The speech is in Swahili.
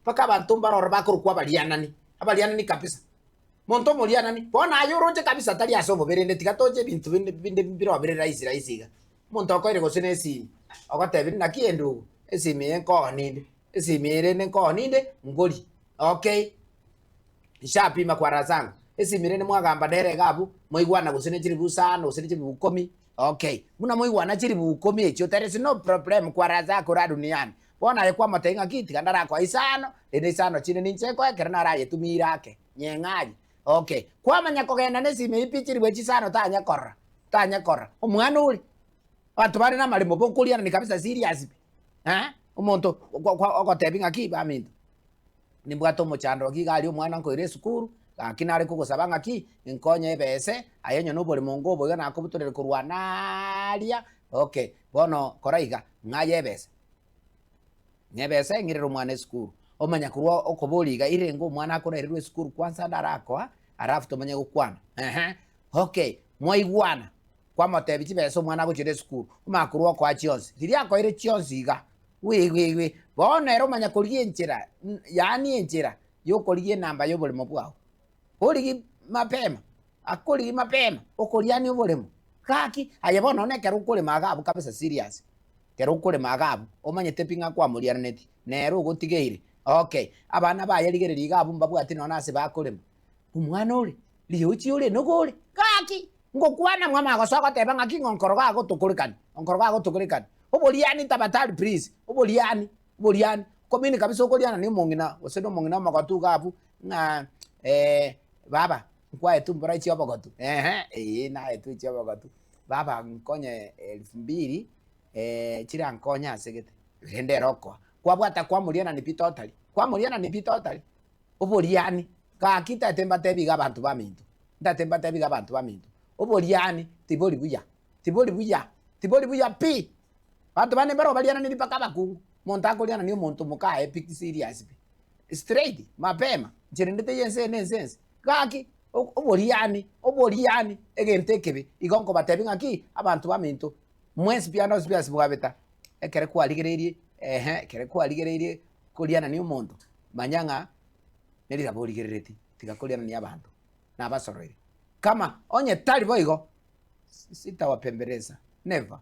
paka abantu mbarora bakurukwa abalianani kabisa monto molianani bona ayoroje kabisa tali asobo berende tikatoje bintu binde biro bire raisi ga monto akoire gosene si akotebi na kiendu esimi enko ninde esimi ere enko ninde ngoli okay ishapi makwara zangu esimire ne mwagamba dere gabu moigwana gosene chiri busano gosene chiri bukomi okay muna moigwana chiri bukomi echo there is no problem kwara zako ra duniani bona ye kwa matenga kiti kandara kwa isano ene isano chine nincheko ekerna ra yetumira ake nyengaji okay kwa manya kogenda nesime ipichiri bwechisano tanya korra omwana uri watu bari na malimo bonkuliana ni kabisa serious umuntu okotebinga kiba mintu nimbwato mochando kigali omwana nkoire sukuru akinare kugusaba ngaki inkonye bese ayenyo no boli mongo boyo nakobutorere kurwanaria okay bono koraiga ngaye bese nyebese ngirero mwana sukuru omanya kurwa okoboliga irengo omwana akorererwe sukuru kwanza ndarako arafu tomanye gukwana okay moigwana kwa motebichi bese omwana gochire sukuru umakurwa kwa chionsi diria akoire chionsi iga we bono ero manya kuriye nchira yani enchira yokoriye namba yobulimo bwao origi mapema akorigi mapema okoriani obolemo kaki ayebono nekero ukore magabu kabisa serious kero ukore magabu omanyete pinga kwa murianeti nero gotigeire okay abana bayerigereri gabu mbabwati nona ase bakoremo umwana uri liuchi uri nogore kaki ngokwana mwama gosoka teba ngaki ngonkoroga gotokorikani oboliani tabatali please oboliani komini kabisa okoriana ni mongina oseno mongina magatu gabu na baba kwa etu mbora ichi obogotu na etu ichi obogotu baba nkonye 2000 chira nkonya segete rende roko kwa bwata kwa muriana ni pitotali oboliani ka kita temba tebiga abantu bamintu ndatemba tebiga abantu bamintu oboliani tiboli buya pi bantu bane baro baliana ni paka bakungu montako liana ni umuntu muka epic serious straight mapema jirendete yense kaki oboliani egentekebe igonko batebinga ki abantu bamintu mwesi piano spias bwabeta ekere kwaligererie kuliana ni umuntu manyanga nerira boligerereti tigakoliana ni abantu nabasorere kama onye tali boigo sitawapembeleza never